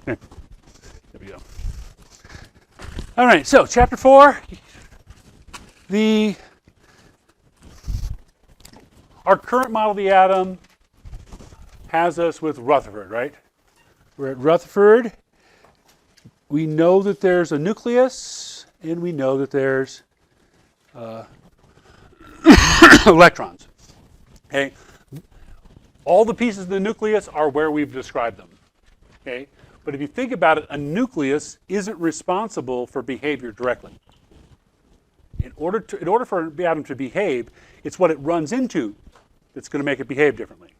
Okay. There we go. All right, so chapter 4, our current model of the atom has us with Rutherford, right? We're at Rutherford. We know that there's a nucleus, and we know that there's electrons. Okay, all the pieces of the nucleus are where we've described them. Okay, but if you think about it, a nucleus isn't responsible for behavior directly. In order for the atom to behave, it's what it runs into that's going to make it behave differently.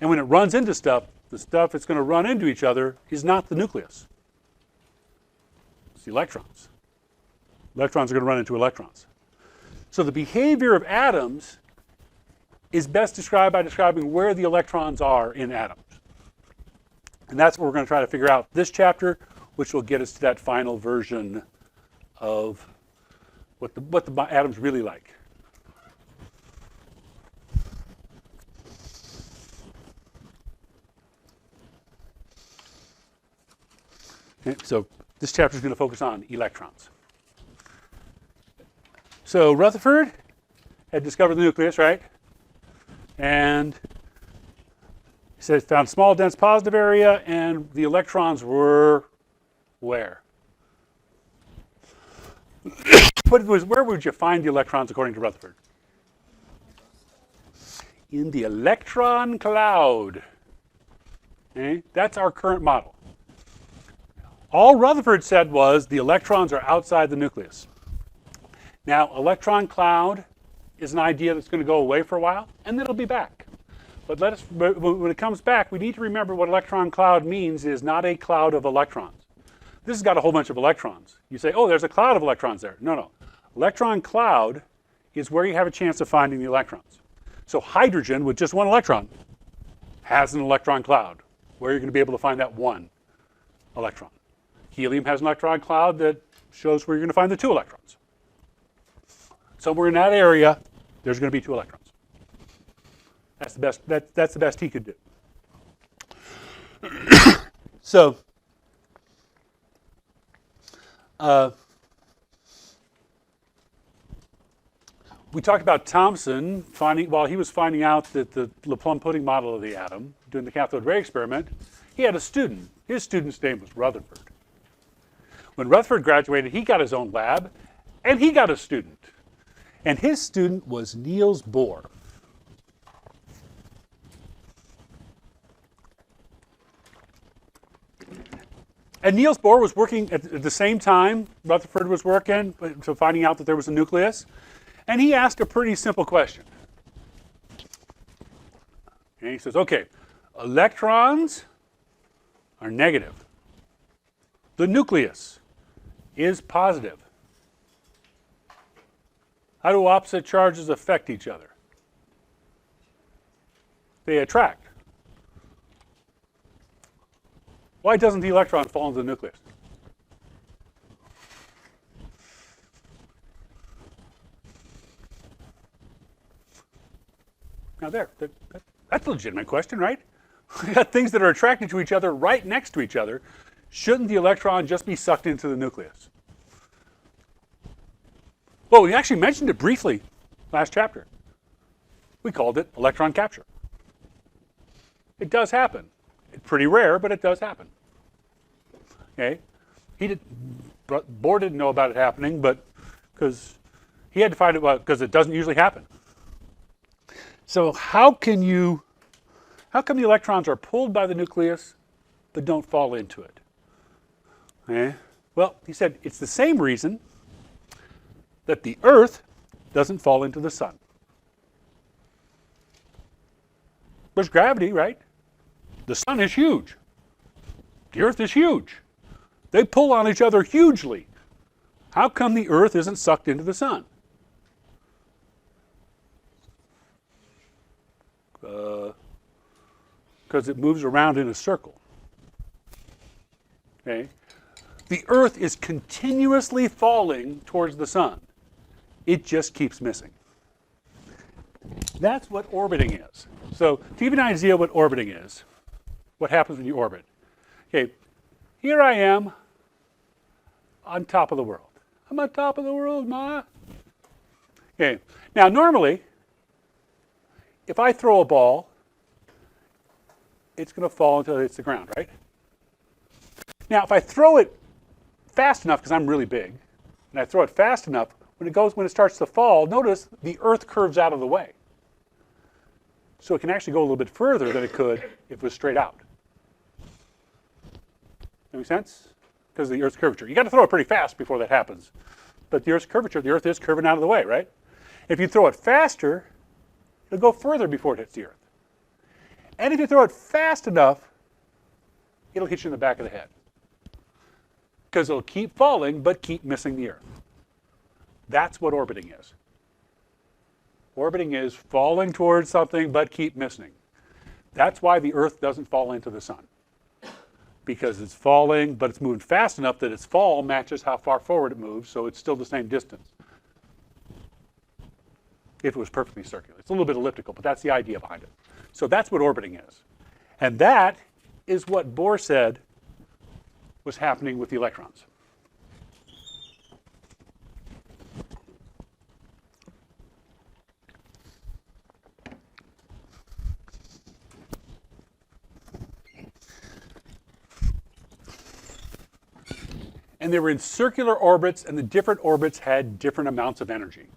And when it runs into stuff, the stuff it's going to run into each other is not the nucleus. It's the electrons. Electrons are going to run into electrons. So the behavior of atoms is best described by describing where the electrons are in atoms. And that's what we're going to try to figure out this chapter, which will get us to that final version of what the atom's really like. Okay, so this chapter is going to focus on electrons. So Rutherford had discovered the nucleus, right? And he said found small dense positive area, and the electrons were where? Where would you find the electrons according to Rutherford? In the electron cloud. Okay? That's our current model. All Rutherford said was the electrons are outside the nucleus. Now, electron cloud is an idea that's going to go away for a while, and then it'll be back. But when it comes back, we need to remember what electron cloud means is not a cloud of electrons. This has got a whole bunch of electrons. You say, oh, there's a cloud of electrons there. No, no. Electron cloud is where you have a chance of finding the electrons. So hydrogen with just one electron has an electron cloud, where you're going to be able to find that one electron. Helium has an electron cloud that shows where you're going to find the two electrons. Somewhere in that area, there's going to be two electrons. That's the best. That's the best he could do. So, we talked about Thomson while he was finding out that the plum pudding model of the atom, doing the cathode ray experiment, he had a student. His student's name was Rutherford. When Rutherford graduated, he got his own lab, and he got a student. And his student was Niels Bohr. And Niels Bohr was working at the same time Rutherford was working, so finding out that there was a nucleus. And he asked a pretty simple question. And he says, okay, electrons are negative. The nucleus is positive. How do opposite charges affect each other? They attract. Why doesn't the electron fall into the nucleus? Now that's a legitimate question, right? We got things that are attracted to each other right next to each other. Shouldn't the electron just be sucked into the nucleus? Well, we actually mentioned it briefly last chapter. We called it electron capture. It does happen. It's pretty rare, but it does happen. Okay, Bohr didn't know about it happening, but because he had to find it because it doesn't usually happen. So how come the electrons are pulled by the nucleus but don't fall into it? Okay. Well, he said it's the same reason that the Earth doesn't fall into the sun. There's gravity, right? The sun is huge. The Earth is huge. They pull on each other hugely. How come the Earth isn't sucked into the sun? Because it moves around in a circle. Okay? The Earth is continuously falling towards the sun. It just keeps missing. That's what orbiting is. So to give you an idea what orbiting is, what happens when you orbit. Okay, here I am on top of the world. I'm on top of the world, Ma. Okay, now normally, if I throw a ball, it's going to fall until it hits the ground, right? Now, if I throw it fast enough, because I'm really big, and I throw it fast enough, when it starts to fall, notice the earth curves out of the way. So it can actually go a little bit further than it could if it was straight out. That make sense? Because of the Earth's curvature. You got to throw it pretty fast before that happens. But the Earth's curvature, the Earth is curving out of the way, right? If you throw it faster, it'll go further before it hits the Earth. And if you throw it fast enough, it'll hit you in the back of the head. Because it'll keep falling, but keep missing the Earth. That's what orbiting is. Orbiting is falling towards something, but keep missing. That's why the Earth doesn't fall into the sun. Because it's falling, but it's moving fast enough that its fall matches how far forward it moves, so it's still the same distance. If it was perfectly circular. It's a little bit elliptical, but that's the idea behind it. So that's what orbiting is. And that is what Bohr said was happening with the electrons. And they were in circular orbits, and the different orbits had different amounts of energy.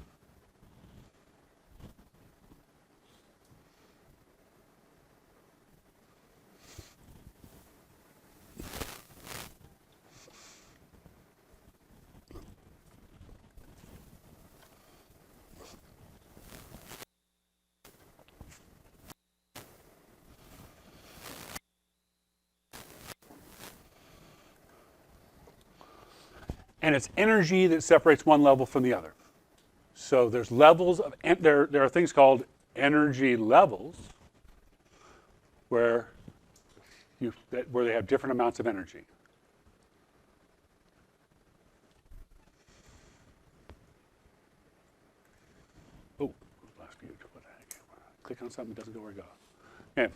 And it's energy that separates one level from the other. So there's levels of, there are things called energy levels where they have different amounts of energy. Oh, last view. Click on something, it doesn't go where it goes. Okay.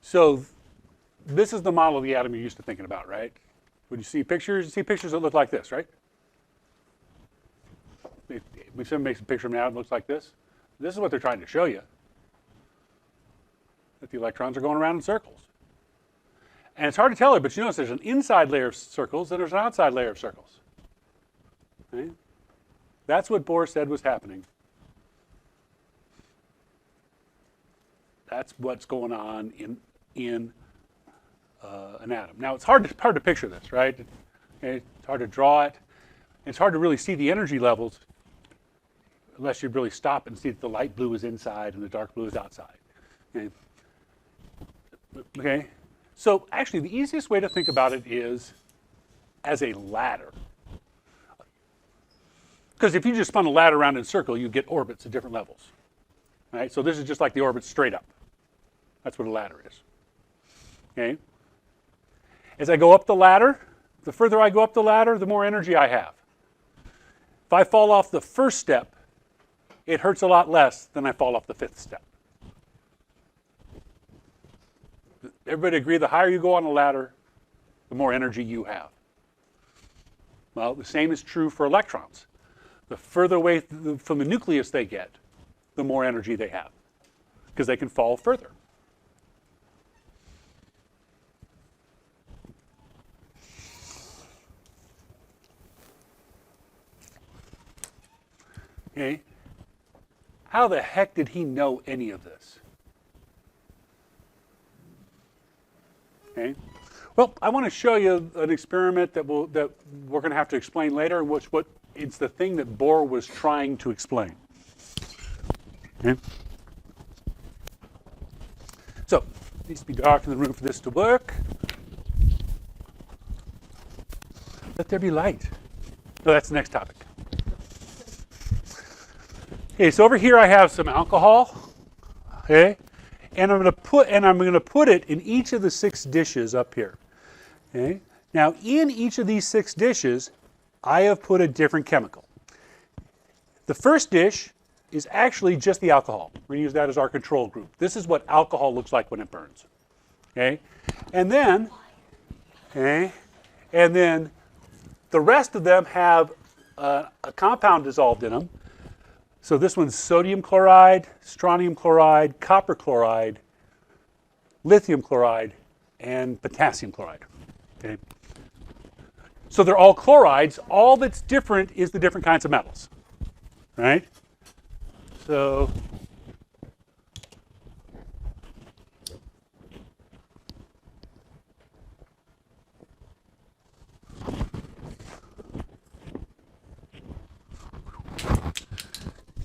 So this is the model of the atom you're used to thinking about, right? When you see pictures that look like this, right? If someone makes a picture of an atom that looks like this, this is what they're trying to show you. That the electrons are going around in circles. And it's hard to tell it, but you notice there's an inside layer of circles and there's an outside layer of circles. Okay? That's what Bohr said was happening. That's what's going on in an atom. Now, it's hard to picture this, right? Okay, it's hard to draw it. It's hard to really see the energy levels unless you really stop and see that the light blue is inside and the dark blue is outside. Okay? So actually, the easiest way to think about it is as a ladder. Because if you just spun a ladder around in a circle, you get orbits at different levels. Right? So this is just like the orbit straight up. That's what a ladder is. Okay? As I go up the ladder, the further I go up the ladder, the more energy I have. If I fall off the first step, it hurts a lot less than I fall off the fifth step. Everybody agree the higher you go on the ladder, the more energy you have. Well, the same is true for electrons. The further away from the nucleus they get, the more energy they have, because they can fall further. Okay. How the heck did he know any of this? Okay. Well, I want to show you an experiment that we're going to have to explain later, in which it's the thing that Bohr was trying to explain. Okay. So, it needs to be dark in the room for this to work. Let there be light. No, that's the next topic. Okay, so over here I have some alcohol, okay, and I'm going to put it in each of the 6 dishes up here. Okay. Now, in each of these 6 dishes, I have put a different chemical. The first dish is actually just the alcohol. We're going to use that as our control group. This is what alcohol looks like when it burns. Okay, and then the rest of them have a compound dissolved in them. So this one's sodium chloride, strontium chloride, copper chloride, lithium chloride, and potassium chloride. Okay. So they're all chlorides. All that's different is the different kinds of metals, right? So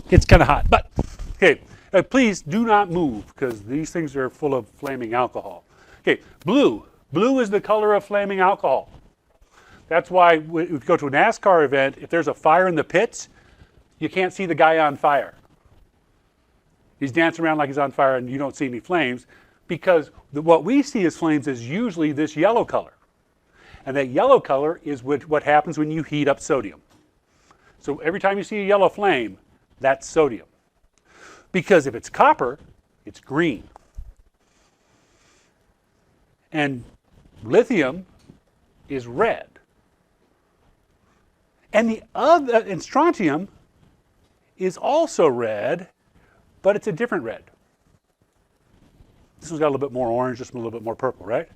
it's kind of hot, but okay. Please do not move because these things are full of flaming alcohol. Okay, blue. Blue is the color of flaming alcohol. That's why if you go to a NASCAR event, if there's a fire in the pits, you can't see the guy on fire. He's dancing around like he's on fire and you don't see any flames because what we see as flames is usually this yellow color. And that yellow color is what happens when you heat up sodium. So every time you see a yellow flame, that's sodium. Because if it's copper, it's green. And lithium is red. And and strontium is also red, but it's a different red. This one's got a little bit more orange, this one a little bit more purple, right?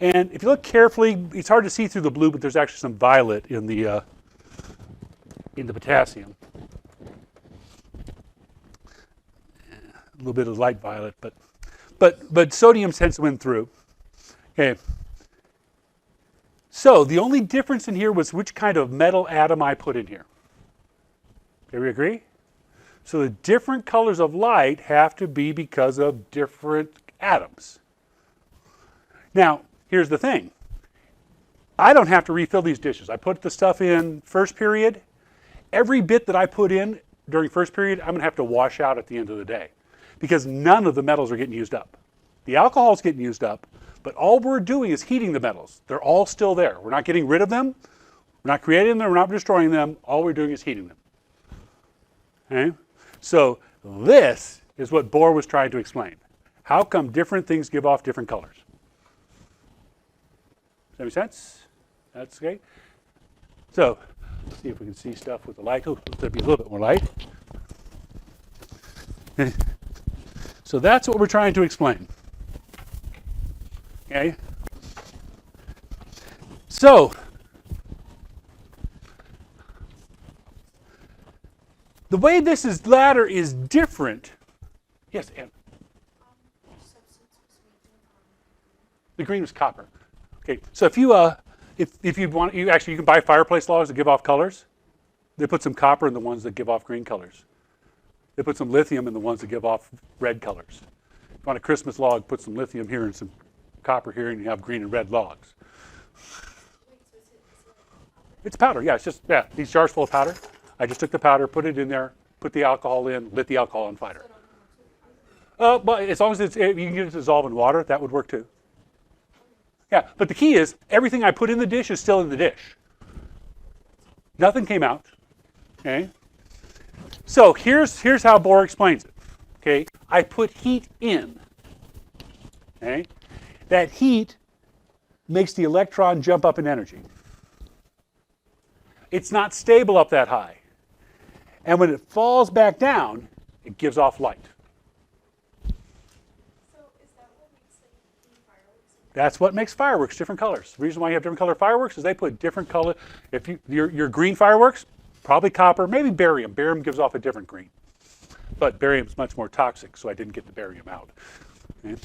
And if you look carefully, it's hard to see through the blue, but there's actually some violet in the potassium. A little bit of light violet, but sodium tends to win through. Okay. So the only difference in here was which kind of metal atom I put in here. Do we agree? So the different colors of light have to be because of different atoms. Now, here's the thing. I don't have to refill these dishes. I put the stuff in first period. Every bit that I put in during first period, I'm going to have to wash out at the end of the day because none of the metals are getting used up. The alcohol is getting used up, but all we're doing is heating the metals. They're all still there. We're not getting rid of them. We're not creating them. We're not destroying them. All we're doing is heating them. Okay? So this is what Bohr was trying to explain. How come different things give off different colors? Does that make sense? That's okay. So let's see if we can see stuff with the light. Oh, there'll be a little bit more light. So that's what we're trying to explain. Okay. So the way this ladder is different. Yes, Ann. The green was copper. Okay, so if you want, you can buy fireplace logs that give off colors. They put some copper in the ones that give off green colors. They put some lithium in the ones that give off red colors. If you want a Christmas log, put some lithium here and some copper here, and you have green and red logs. It's powder, yeah. It's just these jars full of powder. I just took the powder, put it in there, put the alcohol in, lit the alcohol on fire. But as long as you can get it to dissolve in water, that would work too. Yeah, but the key is everything I put in the dish is still in the dish. Nothing came out. Okay. So here's how Bohr explains it. Okay, I put heat in. Okay. That heat makes the electron jump up in energy. It's not stable up that high. And when it falls back down, it gives off light. So is that what makes fireworks? That's what makes fireworks different colors. The reason why you have different color fireworks is they put different color. If your green fireworks, probably copper, maybe barium. Barium gives off a different green. But barium's much more toxic, so I didn't get the barium out. Okay.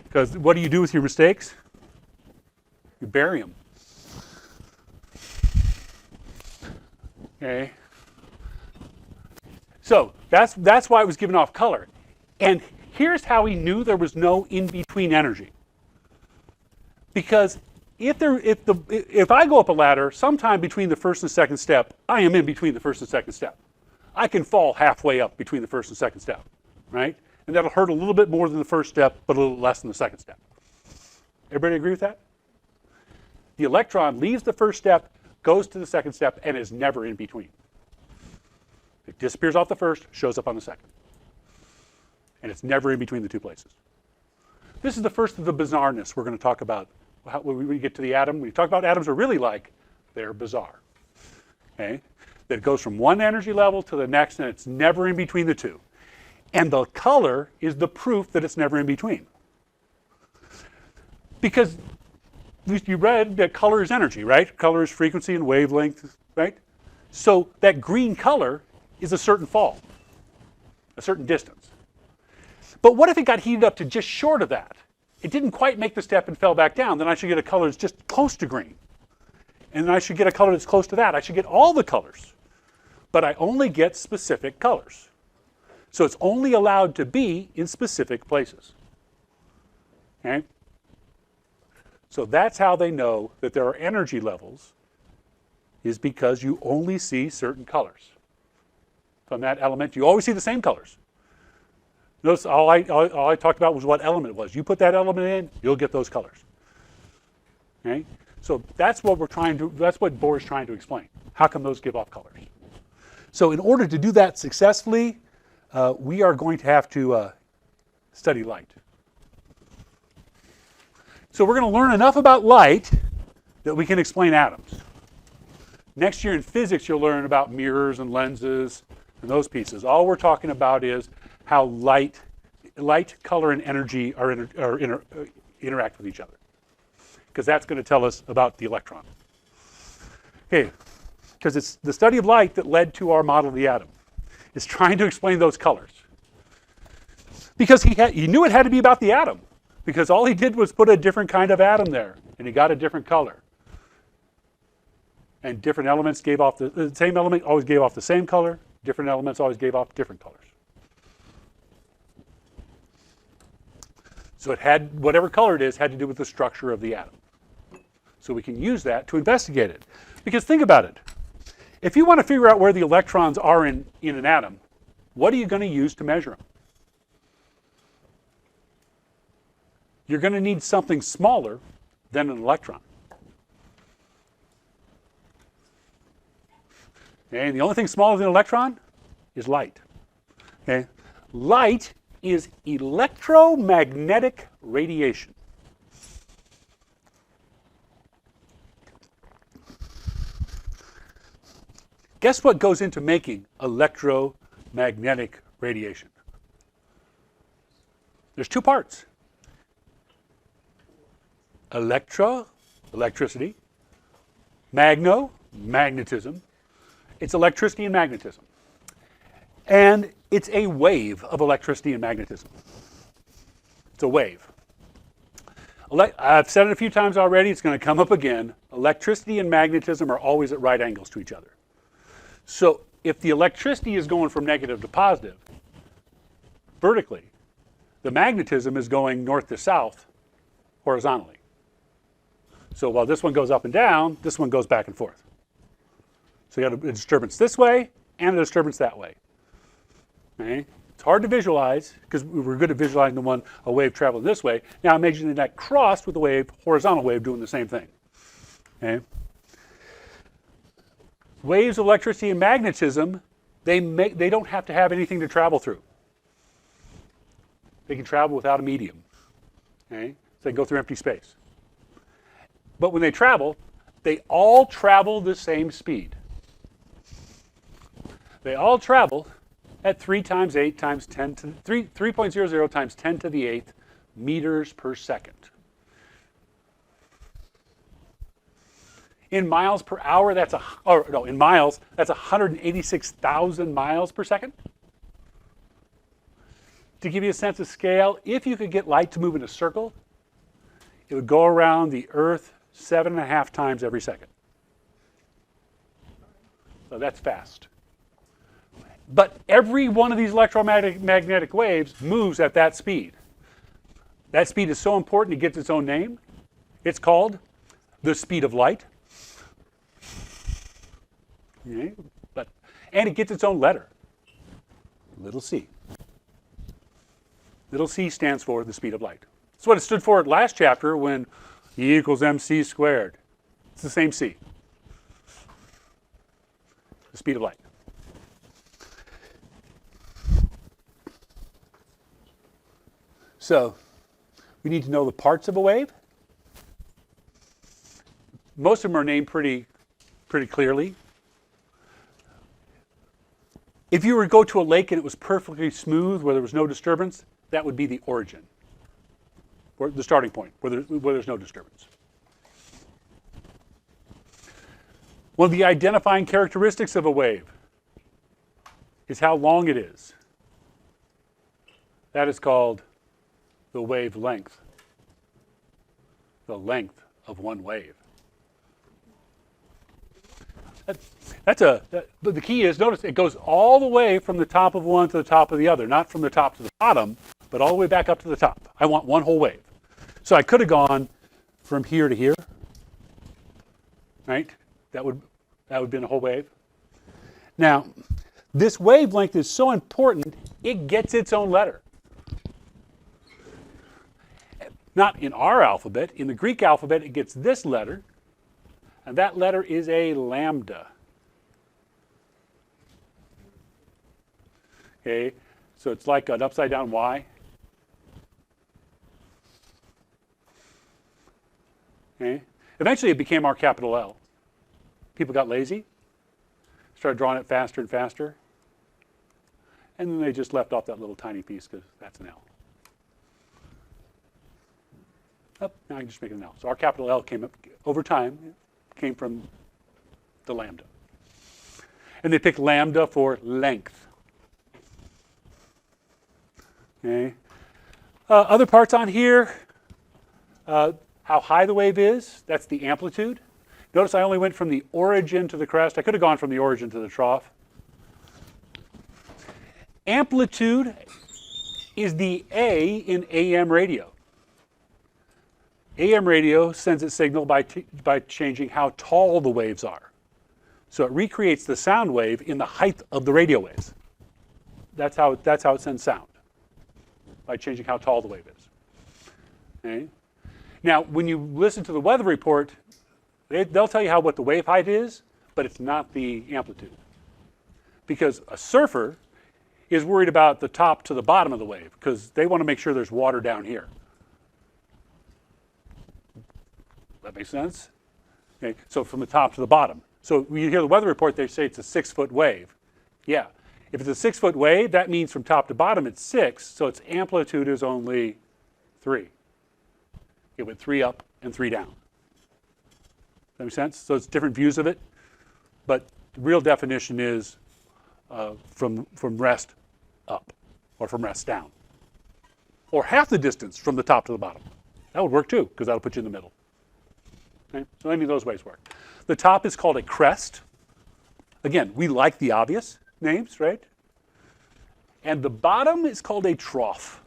Because what do you do with your mistakes? You bury them. Okay. So that's why it was given off color. And here's how he knew there was no in-between energy. Because if I go up a ladder, sometime between the first and second step, I am in between the first and second step. I can fall halfway up between the first and second step, right? And that'll hurt a little bit more than the first step, but a little less than the second step. Everybody agree with that? The electron leaves the first step, goes to the second step, and is never in between. It disappears off the first, shows up on the second. And it's never in between the two places. This is the first of the bizarreness we're going to talk about. When we get to the atom, when we talk about atoms are really like, they're bizarre. Okay? That it goes from one energy level to the next, and it's never in between the two. And the color is the proof that it's never in between. Because you read that color is energy, right? Color is frequency and wavelength, right? So that green color is a certain fall, a certain distance. But what if it got heated up to just short of that? It didn't quite make the step and fell back down. Then I should get a color that's just close to green. And then I should get a color that's close to that. I should get all the colors. But I only get specific colors. So it's only allowed to be in specific places. Okay? So that's how they know that there are energy levels, is because you only see certain colors. From that element, you always see the same colors. Notice all I talked about was what element it was. You put that element in, you'll get those colors. Okay? So that's what Bohr is trying to explain. How come those give off colors? So in order to do that successfully, we are going to have to study light. So we're going to learn enough about light that we can explain atoms. Next year in physics, you'll learn about mirrors and lenses and those pieces. All we're talking about is how light, color, and energy interact with each other. Because that's going to tell us about the electron. Okay, because it's the study of light that led to our model of the atom. It's trying to explain those colors. Because he knew it had to be about the atom. Because all he did was put a different kind of atom there, and he got a different color. And different elements gave off the same element always gave off the same color. Different elements always gave off different colors. So it had, whatever color it is, had to do with the structure of the atom. So we can use that to investigate it. Because think about it. If you want to figure out where the electrons are in an atom, what are you going to use to measure them? You're going to need something smaller than an electron. Okay, and the only thing smaller than an electron is light. Okay? Light is electromagnetic radiation. Guess what goes into making electromagnetic radiation? There's two parts. Electricity. Magnetism. It's electricity and magnetism. And it's a wave of electricity and magnetism. It's a wave. I've said it a few times already. It's going to come up again. Electricity and magnetism are always at right angles to each other. So if the electricity is going from negative to positive, vertically, the magnetism is going north to south, horizontally. So while this one goes up and down, this one goes back and forth. So you have a disturbance this way and a disturbance that way. Okay? It's hard to visualize because we're good at visualizing a wave traveling this way. Now imagine that crossed with a horizontal wave doing the same thing. Okay? Waves of electricity and magnetism, they don't have to have anything to travel through. They can travel without a medium. Okay? So they can go through empty space. But when they all travel the same speed. They all travel at 3 times 8 times 10 to 3.00 times 10 to the 8th meters per second. In miles per hour, in miles, that's 186,000 miles per second. To give you a sense of scale, if you could get light to move in a circle, it would go around the Earth 7.5 times every second. So that's fast. But every one of these electromagnetic waves moves at that speed. That speed is so important it gets its own name. It's called the speed of light. Okay? And it gets its own letter, little c. Little c stands for the speed of light. That's what it stood for last chapter when E equals mc squared. It's the same c. The speed of light. So We need to know the parts of a wave. Most of them are named pretty clearly. If you were to go to a lake and it was perfectly smooth, where there was no disturbance, that would be the origin, or the starting point, where there's no disturbance. One of the identifying characteristics of a wave is how long it is. That is called the wavelength, the length of one wave. But the key is, notice it goes all the way from the top of one to the top of the other, not from the top to the bottom, but all the way back up to the top. I want one whole wave. So I could have gone from here to here, right? That would have been a whole wave. Now, this wavelength is so important, it gets its own letter. Not in our alphabet. In the Greek alphabet, it gets this letter, and that letter is a lambda. Okay, so it's like an upside down Y. Okay, eventually it became our capital L. People got lazy, started drawing it faster and faster, and then they just left off that little tiny piece because that's an L. Oh, now I can just make it an L. So our capital L came up over time, came from the lambda. And they picked lambda for length. Okay. Other parts on here, how high the wave is, that's the amplitude. Notice I only went from the origin to the crest. I could have gone from the origin to the trough. Amplitude is the A in AM radio. AM radio sends its signal by changing how tall the waves are. So it recreates the sound wave in the height of the radio waves. That's how it sends sound, by changing how tall the wave is. Okay? Now, when you listen to the weather report, they'll tell you what the wave height is, but it's not the amplitude. Because a surfer is worried about the top to the bottom of the wave, because they want to make sure there's water down here. That makes sense? Okay, so from the top to the bottom. So when you hear the weather report, they say it's a 6-foot wave. Yeah. If it's a 6-foot wave, that means from top to bottom it's 6, so its amplitude is only 3. It went 3 up and 3 down. Does that make sense? So it's different views of it, but the real definition is from rest up, or from rest down. Or half the distance from the top to the bottom. That would work too, because that'll put you in the middle. Okay? So any of those ways work. The top is called a crest. Again, we like the obvious names, right? And the bottom is called a trough.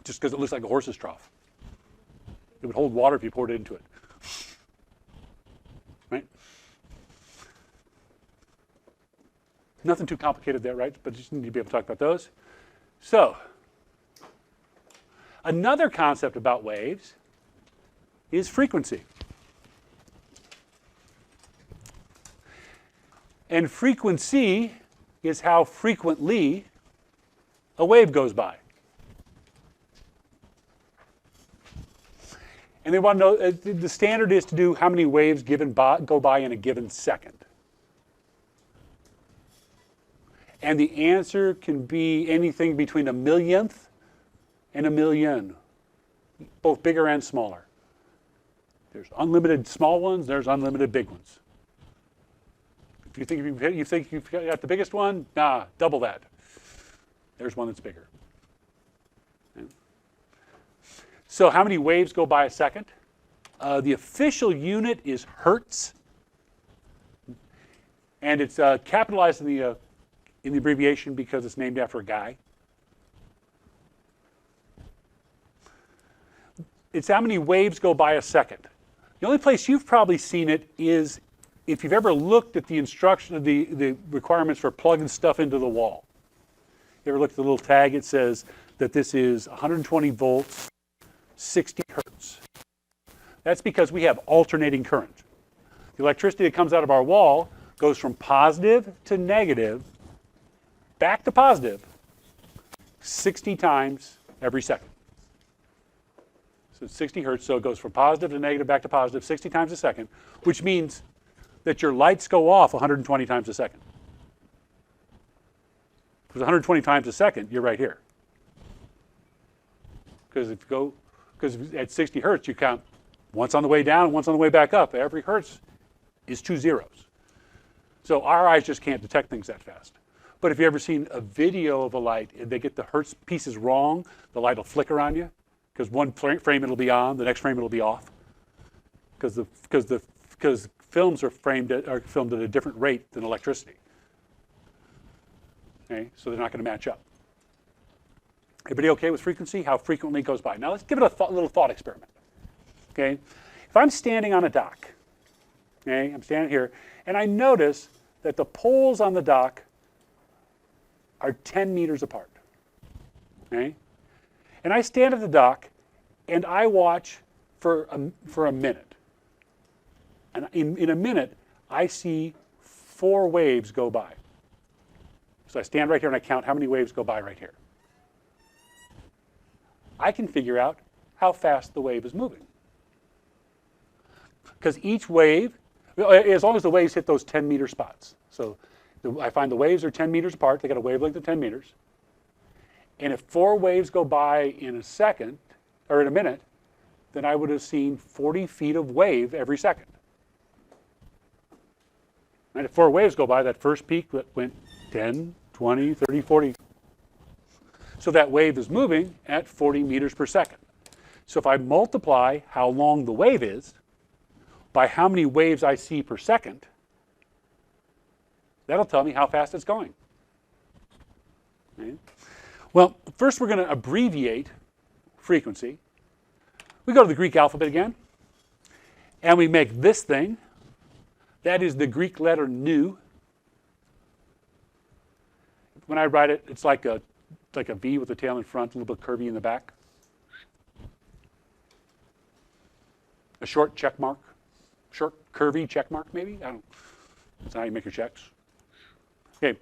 Just because it looks like a horse's trough. It would hold water if you poured it into it. Right? Nothing too complicated there, right? But you just need to be able to talk about those. So, another concept about waves is frequency. And frequency is how frequently a wave goes by. And they want to know, the standard is to do how many waves go by in a given second. And the answer can be anything between a millionth and a million, both bigger and smaller. There's unlimited small ones, there's unlimited big ones. If you think you've got the biggest one, nah, double that. There's one that's bigger. Okay. So how many waves go by a second? The official unit is hertz, and it's capitalized in the abbreviation because it's named after a guy. It's how many waves go by a second. The only place you've probably seen it is if you've ever looked at the instruction, the requirements for plugging stuff into the wall. You ever looked at the little tag? It says that this is 120 volts, 60 hertz. That's because we have alternating current. The electricity that comes out of our wall goes from positive to negative, back to positive, 60 times every second. So it's 60 hertz, so it goes from positive to negative, back to positive 60 times a second, which means that your lights go off 120 times a second. Because 120 times a second, you're right here. Because at 60 hertz, you count once on the way down and once on the way back up. Every hertz is 2 zeros. So our eyes just can't detect things that fast. But if you've ever seen a video of a light, and they get the hertz pieces wrong, the light will flicker on you. Because one frame it'll be on, the next frame it'll be off. Because films are filmed at a different rate than electricity. Okay, so they're not going to match up. Everybody okay with frequency? How frequently it goes by? Now let's give it a little thought experiment. Okay, if I'm standing on a dock, okay, I'm standing here, and I notice that the poles on the dock are 10 meters apart. Okay, and I stand at the dock, and I watch for a minute. And in a minute, I see 4 waves go by. So I stand right here and I count how many waves go by right here. I can figure out how fast the wave is moving. Because each wave, as long as the waves hit those 10-meter spots. So I find the waves are 10 meters apart. They got a wavelength of 10 meters. And if 4 waves go by in a second, or in a minute, then I would have seen 40 feet of wave every second. And if 4 waves go by, that first peak went 10, 20, 30, 40. So that wave is moving at 40 meters per second. So if I multiply how long the wave is by how many waves I see per second, that'll tell me how fast it's going. Okay. Well, first we're going to abbreviate frequency. We go to the Greek alphabet again, and we make this thing. That is the Greek letter nu. When I write it, it's like a V with a tail in front, a little bit curvy in the back. A short check mark. Short, curvy check mark, maybe? I don't. That's how you make your checks. Okay.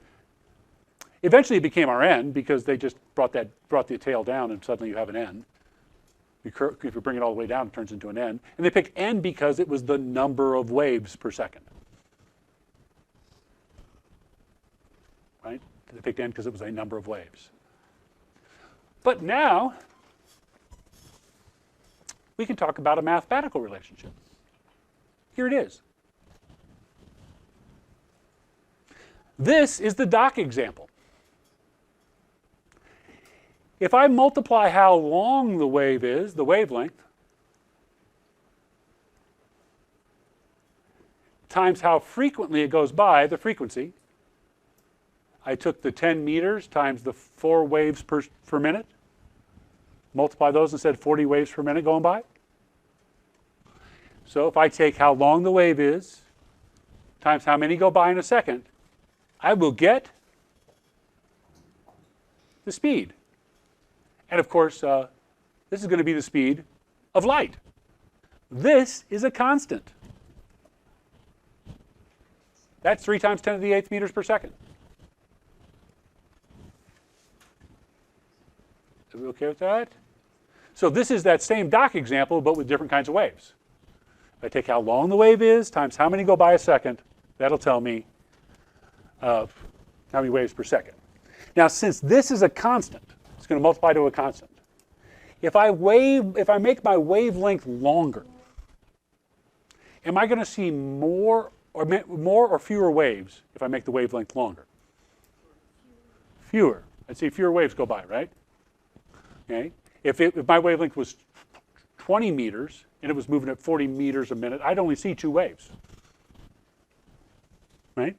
Eventually it became our N because they just brought the tail down and suddenly you have an N. If you bring it all the way down, it turns into an N. And they picked N because it was the number of waves per second. Right? They picked N because it was a number of waves. But now, we can talk about a mathematical relationship. Here it is. This is the dock example. If I multiply how long the wave is, the wavelength, times how frequently it goes by, the frequency, I took the 10 meters times the 4 waves per minute, multiply those and said 40 waves per minute going by. So if I take how long the wave is times how many go by in a second, I will get the speed. And of course, this is going to be the speed of light. This is a constant. That's 3 times 10 to the 8th meters per second. Are we okay with that? So this is that same dock example, but with different kinds of waves. If I take how long the wave is times how many go by a second, that'll tell me how many waves per second. Now, since this is a constant, it's going to multiply to a constant. If I make my wavelength longer, am I going to see more or fewer waves if I make the wavelength longer? Fewer. I'd see fewer waves go by, right? Okay. If my wavelength was 20 meters and it was moving at 40 meters a minute, I'd only see 2 waves. Right?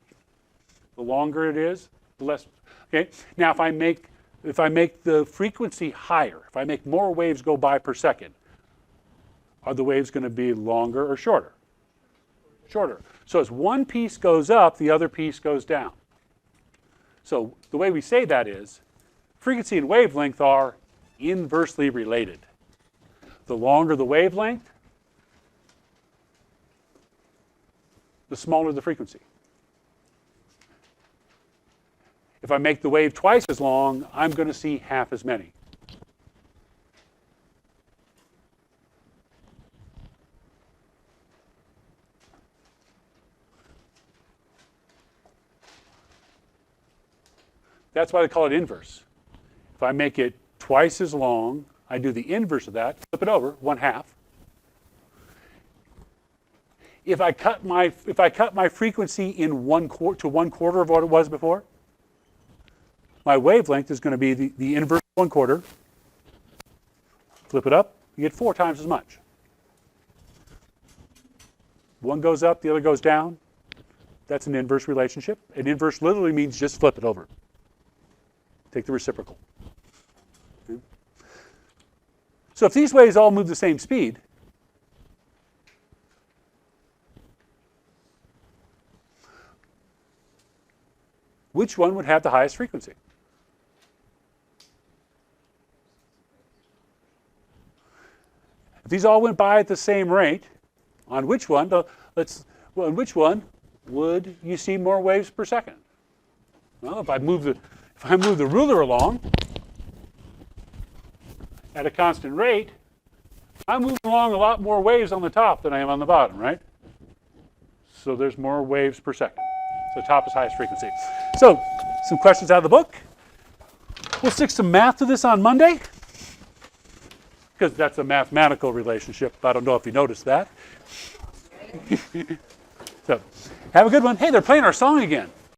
The longer it is, the less. Okay. Now, if I make the frequency higher, if I make more waves go by per second, are the waves going to be longer or shorter? Shorter. So as one piece goes up, the other piece goes down. So the way we say that is, frequency and wavelength are inversely related. The longer the wavelength, the smaller the frequency. If I make the wave twice as long, I'm going to see half as many. That's why they call it inverse. If I make it twice as long, I do the inverse of that, flip it over, 1/2. If I cut my frequency in to 1/4 of what it was before, my wavelength is going to be the inverse of 1/4. Flip it up, you get 4 times as much. One goes up, the other goes down. That's an inverse relationship. An inverse literally means just flip it over. Take the reciprocal. Okay. So if these waves all move the same speed, which one would have the highest frequency? If these all went by at the same rate, on which one, on which one would you see more waves per second? Well, if I move the ruler along at a constant rate, I'm moving along a lot more waves on the top than I am on the bottom, right? So there's more waves per second. So top is highest frequency. So some questions out of the book. We'll stick some math to this on Monday, because that's a mathematical relationship. I don't know if you noticed that. So have a good one. Hey, they're playing our song again.